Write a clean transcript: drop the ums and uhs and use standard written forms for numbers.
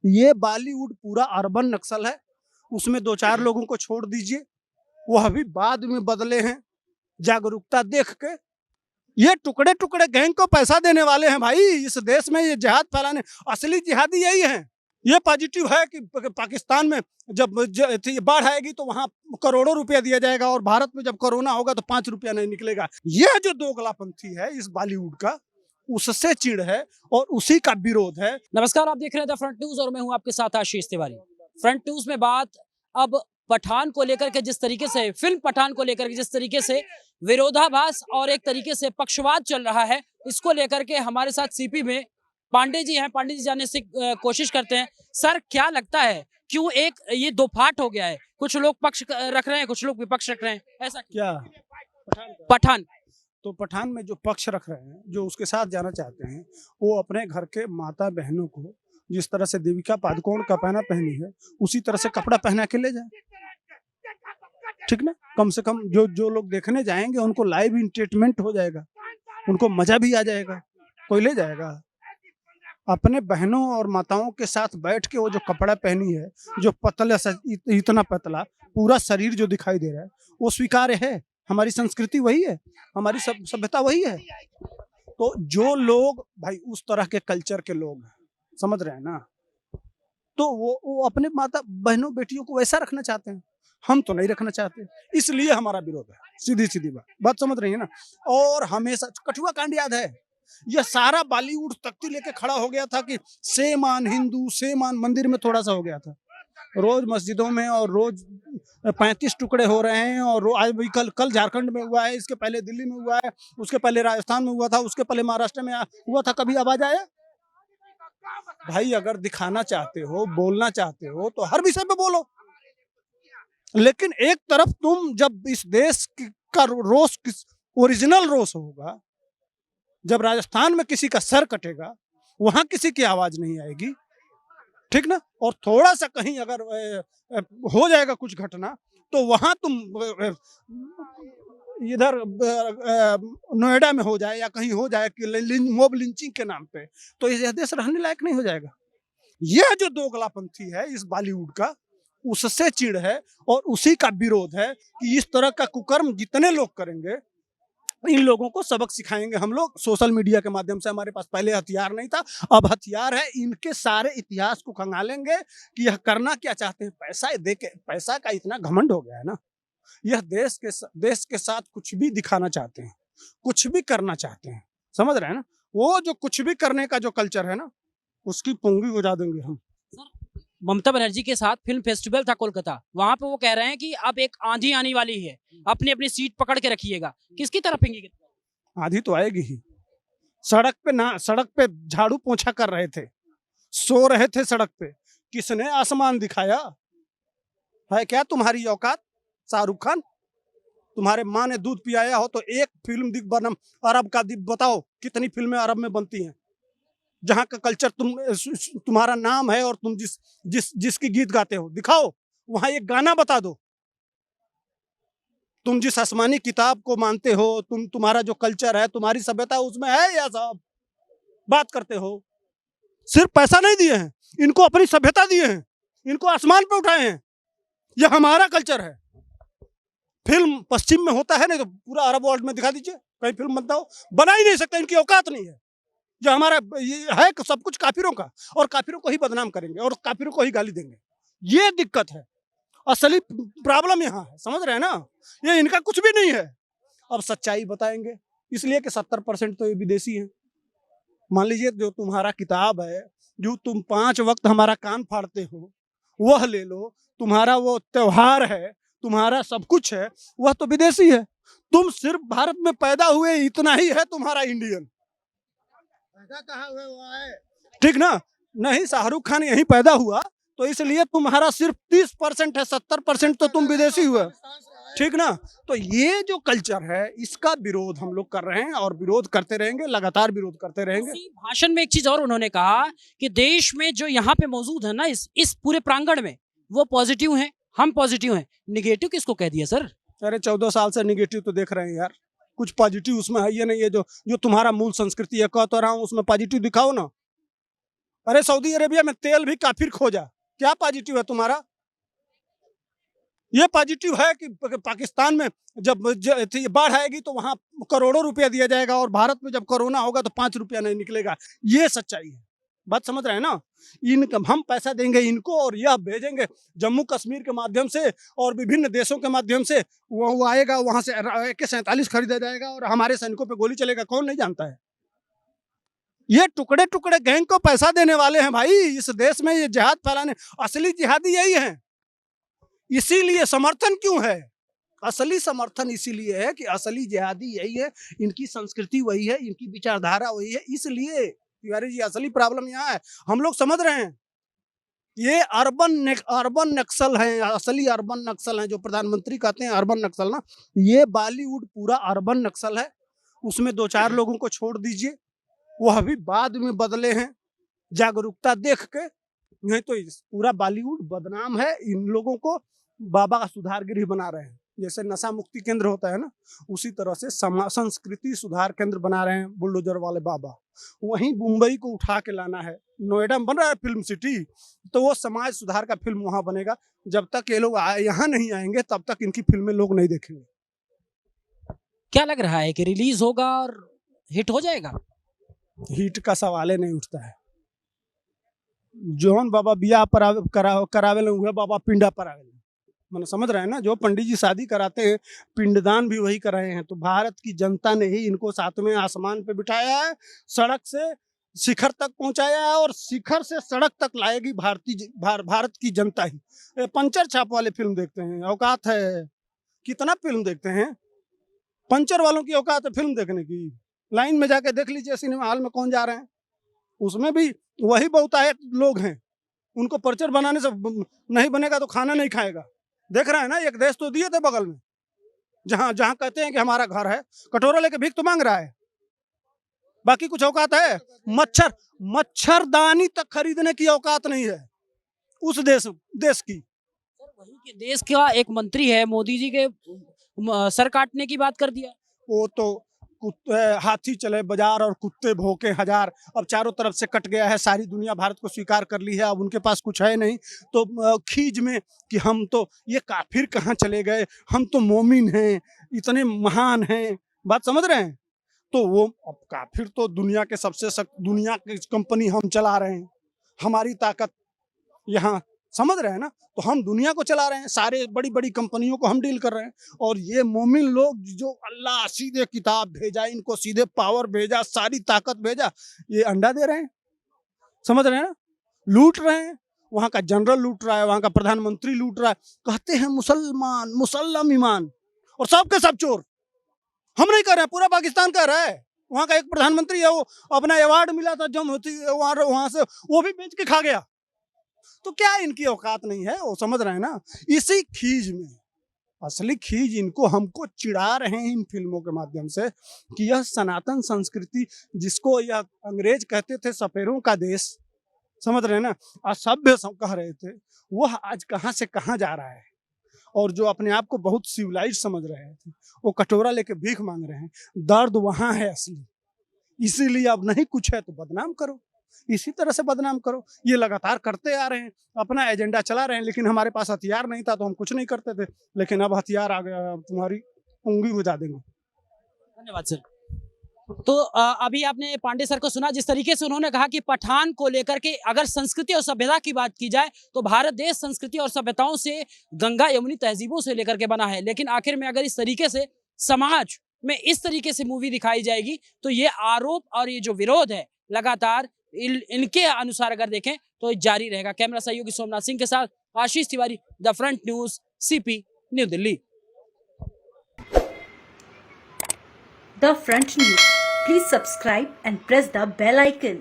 ये बॉलीवुड पूरा अर्बन नक्सल है, उसमें 2-4 लोगों को छोड़ दीजिए, वह भी बाद में बदले हैं, जागरूकता देख के। ये टुकड़े-टुकड़े गैंग को पैसा देने वाले हैं भाई, इस देश में ये जिहाद फैलाने, असली जिहादी यही हैं। ये पॉजिटिव है कि पाकिस्तान में जब बाढ़ आएगी तो वहाँ करोड़ों रुपया दिया जाएगा और भारत में जब कोरोना होगा तो 5 रुपया नहीं निकलेगा। यह जो दोगलापंथी है इस बॉलीवुड का, उससे चिढ़ है और उसी का विरोध है। नमस्कार, आप देख रहे हैं द फ्रंट न्यूज और मैं हूं आपके साथ आशीष तिवारी। फ्रंट न्यूज में बात अब पठान को लेकर के, जिस तरीके से फिल्म पठान को लेकर के जिस तरीके से विरोधाभास और एक तरीके से पक्षवाद चल रहा है, इसको लेकर के हमारे साथ सीपी में पांडे जी हैं। पांडे जी जानने से कोशिश करते हैं। सर, क्या लगता है क्यों एक ये दो फाट हो गया है? कुछ लोग पक्ष रख रहे हैं, कुछ लोग विपक्ष रख रहे हैं, ऐसा क्या पठान तो पठान में जो पक्ष रख रहे हैं, जो उसके साथ जाना चाहते हैं, वो अपने घर के माता बहनों को जिस तरह से देविका पादुकोण का पहना पहनी है, उसी तरह से कपड़ा पहना के ले जाए, ठीक ना। कम से कम जो लोग देखने जाएंगे उनको लाइव एंटरटेनमेंट हो जाएगा, उनको मजा भी आ जाएगा, कोई ले जाएगा। अपने बहनों और माताओं के साथ बैठ के वो जो कपड़ा पहनी है, जो पतला सा, इतना पतला पूरा शरीर जो दिखाई दे रहा है, वो स्वीकार्य है। हमारी संस्कृति वही है, हमारी सभ्यता वही है। तो जो लोग भाई उस तरह के कल्चर के लोग हैं, समझ रहे हैं ना, तो वो अपने माता बहनों बेटियों को वैसा रखना चाहते हैं। हम तो नहीं रखना चाहते, इसलिए हमारा विरोध है। सीधी सीधी बात समझ रही है ना। और हमेशा कठुआ कांड याद है, यह सारा बॉलीवुड तख्ती लेके खड़ा हो गया था कि same on Hindu, same on मंदिर में थोड़ा सा हो गया था। रोज मस्जिदों में और रोज 35 टुकड़े हो रहे हैं। और आज भी कल झारखंड में हुआ है, इसके पहले दिल्ली में हुआ है, उसके पहले राजस्थान में हुआ था, उसके पहले महाराष्ट्र में हुआ था। कभी आवाज आया? भाई अगर दिखाना चाहते हो, बोलना चाहते हो तो हर विषय पे बोलो। लेकिन एक तरफ तुम जब इस देश का रोष ओरिजिनल रोष होगा, जब राजस्थान में किसी का सर कटेगा, वहां किसी की आवाज नहीं आएगी, ठीक ना। और थोड़ा सा कहीं अगर हो जाएगा कुछ घटना, तो वहां तुम इधर नोएडा में हो जाए या कहीं हो जाए कि मोब लिंचिंग के नाम पे, तो यह देश रहने लायक नहीं हो जाएगा। यह जो दोगलापंथी है इस बॉलीवुड का, उससे चिढ़ है और उसी का विरोध है कि इस तरह का कुकर्म जितने लोग करेंगे, इन लोगों को सबक सिखाएंगे हम लोग सोशल मीडिया के माध्यम से। हमारे पास पहले हथियार नहीं था, अब हथियार है। इनके सारे इतिहास को खंगालेंगे कि यह करना क्या चाहते हैं। पैसा देके, पैसा का इतना घमंड हो गया है ना, यह देश के साथ कुछ भी दिखाना चाहते हैं, कुछ भी करना चाहते हैं, समझ रहे हैं ना। वो जो कुछ भी करने का जो कल्चर है ना, उसकी पुंगी उड़ा देंगे हम। ममता बनर्जी के साथ फिल्म फेस्टिवल था कोलकाता, वहां पे वो कह रहे हैं कि अब एक आंधी आने वाली है, अपनी अपनी सीट पकड़ के रखिएगा। किसकी तरफ फेंकेंगे? आंधी तो आएगी ही। सड़क पे झाड़ू पोंछा कर रहे थे, सो रहे थे सड़क पे, किसने आसमान दिखाया है? क्या तुम्हारी औकात? शाहरुख खान, तुम्हारे माँ ने दूध पियाया हो तो एक फिल्म बनम अरब का बताओ कितनी फिल्में अरब में बनती हैं, जहां का कल्चर तुम्हारा नाम है और तुम जिसकी गीत गाते हो, दिखाओ वहां एक गाना बता दो। तुम जिस आसमानी किताब को मानते हो, तुम्हारा जो कल्चर है, तुम्हारी सभ्यता उसमें है या सब बात करते हो? सिर्फ पैसा नहीं दिए हैं इनको, अपनी सभ्यता दिए हैं, इनको आसमान पे उठाए हैं। यह हमारा कल्चर है। फिल्म पश्चिम में होता है, नहीं तो पूरा अरब वर्ल्ड में दिखा दीजिए, कहीं फिल्म बनता हो, बना ही नहीं सकता, इनकी औकात नहीं है। जो हमारा ये है सब कुछ काफिरों का, और काफिरों को ही बदनाम करेंगे और काफिरों को ही गाली देंगे। ये दिक्कत है, असली प्रॉब्लम यहाँ है, समझ रहे हैं ना। ये इनका कुछ भी नहीं है। अब सच्चाई बताएंगे, इसलिए कि 70% तो ये विदेशी हैं। मान लीजिए जो तुम्हारा किताब है, जो तुम 5 वक्त हमारा कान फाड़ते हो, वह ले लो। तुम्हारा वो त्योहार है, तुम्हारा सब कुछ है, वह तो विदेशी है। तुम सिर्फ भारत में पैदा हुए, इतना ही है तुम्हारा इंडियन। कहा हुआ है, ठीक ना। नहीं, शाहरुख खान यहीं पैदा हुआ, तो इसलिए तुम्हारा सिर्फ 30% है, 70% तो तुम विदेशी हुए, ठीक ना। तो ये जो कल्चर है, इसका विरोध हम लोग कर रहे हैं और विरोध करते रहेंगे, लगातार विरोध करते रहेंगे। भाषण में एक चीज और उन्होंने कहा कि देश में जो यहाँ पे मौजूद है ना, इस पूरे प्रांगण में, वो पॉजिटिव हैं, हम पॉजिटिव हैं। निगेटिव किसको कह दिया सर? अरे 14 साल से निगेटिव तो देख रहे हैं यार, कुछ पॉजिटिव उसमें है ये नहीं है। जो तुम्हारा मूल संस्कृति है, कह तो रहा हूँ, उसमें पॉजिटिव दिखाओ ना। अरे सऊदी अरेबिया में तेल भी काफिर खोजा, क्या पॉजिटिव है तुम्हारा? ये पॉजिटिव है कि पाकिस्तान में जब बाढ़ आएगी तो वहां करोड़ों रुपया दिया जाएगा और भारत में जब कोरोना होगा तो 5 रुपया नहीं निकलेगा। ये सच्चाई है, बात समझ रहे हैं ना? हम पैसा देंगे इनको और यह भेजेंगे जम्मू कश्मीर के माध्यम से और विभिन्न देशों के माध्यम से। वो आएगा वहां से AK-47 खरीदा जाएगा और हमारे सैनिकों पे गोली चलेगा, कौन नहीं जानता है? ये टुकड़े टुकड़े गैंग को पैसा देने वाले हैं भाई इस देश में, ये जिहाद फैलाने। असली जिहादी यही है, इसीलिए समर्थन क्यों है? असली समर्थन इसीलिए है कि असली जिहादी यही है, इनकी संस्कृति वही है, इनकी विचारधारा वही है। इसलिए तिवारी जी असली प्रॉब्लम यहाँ है, हम लोग समझ रहे हैं। ये अर्बन नक्सल हैं, असली अर्बन नक्सल हैं, जो प्रधानमंत्री कहते हैं अर्बन नक्सल ना, ये बॉलीवुड पूरा अर्बन नक्सल है। उसमें 2-4 लोगों को छोड़ दीजिए, वह भी बाद में बदले हैं जागरूकता देख के, नहीं तो पूरा बॉलीवुड बदनाम है। इन लोगों को बाबा का सुधार गृह बना रहे हैं, जैसे नशा मुक्ति केंद्र होता है ना, उसी तरह से संस्कृति सुधार केंद्र बना रहे हैं बुलडोजर वाले बाबा। वहीं मुंबई को उठा के लाना है, नोएडा में बन रहा है फिल्म सिटी, तो वो समाज सुधार का फिल्म वहां बनेगा। जब तक ये लोग यहाँ नहीं आएंगे तब तक इनकी फिल्में लोग नहीं देखेंगे। क्या लग रहा है कि रिलीज होगा और हिट हो जाएगा? हिट का सवाल ही नहीं उठता है। जोन बाबा बियाह करावे हुए बाबा पिंडा पर आवे, मैंने समझ रहे हैं ना? जो पंडित जी शादी कराते हैं पिंडदान भी वही कराए हैं। तो भारत की जनता ने ही इनको 7वें आसमान पे बिठाया है, सड़क से शिखर तक पहुंचाया है और शिखर से सड़क तक लाएगी भारत की जनता ही। पंचर छाप वाले फिल्म देखते हैं, औकात है? कितना फिल्म देखते हैं? पंचर वालों की औकात है फिल्म देखने की? लाइन में जाके देख लीजिए सिनेमा हॉल में कौन जा रहे हैं, उसमें भी वही बहुतायत लोग हैं। उनको पंचर बनाने से नहीं बनेगा तो खाना नहीं खाएगा। देख रहे हैं ना, एक देश तो दिए थे बगल में, जहां जहां कहते हैं कि हमारा घर है, कटोरा लेके भीख तो मांग रहा है, बाकी कुछ औकात है? मच्छरदानी तक खरीदने की औकात नहीं है उस देश की। सर वही के देश का एक मंत्री है, मोदी जी के सर काटने की बात कर दिया। वो तो हाथी चले बाजार और कुत्ते भौंके हजार, अब चारों तरफ से कट गया है, सारी दुनिया भारत को स्वीकार कर ली है, अब उनके पास कुछ है नहीं। तो खीज में कि हम तो, ये काफिर कहाँ चले गए, हम तो मोमिन हैं, इतने महान हैं, बात समझ रहे हैं? तो वो अब काफिर तो दुनिया के दुनिया की कंपनी हम चला रहे हैं, हमारी ताकत यहाँ, समझ रहे हैं ना? तो हम दुनिया को चला रहे हैं, सारे बड़ी बड़ी कंपनियों को हम डील कर रहे हैं। और ये मोमिन लोग जो अल्लाह सीधे किताब भेजा, इनको सीधे पावर भेजा, सारी ताकत भेजा, ये अंडा दे रहे हैं, समझ रहे हैं ना? लूट रहे हैं, वहां का जनरल लूट रहा है, वहां का प्रधानमंत्री लूट रहा है, कहते हैं मुसलमान मुसल्लम ईमान, और सब के सब चोर। हम नहीं कर रहे हैं, पूरा पाकिस्तान कर रहा है। वहां का एक प्रधानमंत्री है, वो अपना अवार्ड मिला था जब वहां से वो भी बेच के खा गया। तो क्या इनकी औकात नहीं है? वो समझ रहे हैं ना? इसी खीज में, असली खीज इनको, हमको चिढ़ा रहे हैं इन फिल्मों के माध्यम से कि यह सनातन संस्कृति, जिसको यह अंग्रेज कहते थे सपेरों का देश, समझ रहे हैं ना, असभ्य कह रहे थे, वह आज कहां से कहां जा रहा है। और जो अपने आप को बहुत सिविलाइज समझ रहे थे, वो कटोरा लेके भीख मांग रहे हैं। दर्द वहां है असली, इसीलिए अब नहीं कुछ है तो बदनाम करो, इसी तरह से बदनाम करो। ये लगातार करते आ रहे हैं, अपना एजेंडा चला रहे हैं। लेकिन हमारे पास हथियार नहीं था तो हम कुछ नहीं करते थे, लेकिन अब हथियार आ गया, अब तुम्हारी उंगली बुझा देंगे। धन्यवाद सर। तो अभी आपने पांडे सर को सुना, जिस तरीके से उन्होंने कहा कि पठान को लेकर के अगर संस्कृति और सभ्यता की बात की जाए तो भारत देश संस्कृति और सभ्यताओं से, गंगा यमुनी तहजीबों से लेकर के बना है। लेकिन आखिर में अगर इस तरीके से समाज में इस तरीके से मूवी दिखाई जाएगी तो ये आरोप और ये जो विरोध है लगातार इनके अनुसार अगर देखें तो जारी रहेगा। कैमरा सहयोगी सोमनाथ सिंह के साथ Ashish Tiwari, the Front News, CP, New Delhi. The Front News. Please subscribe and press the bell icon.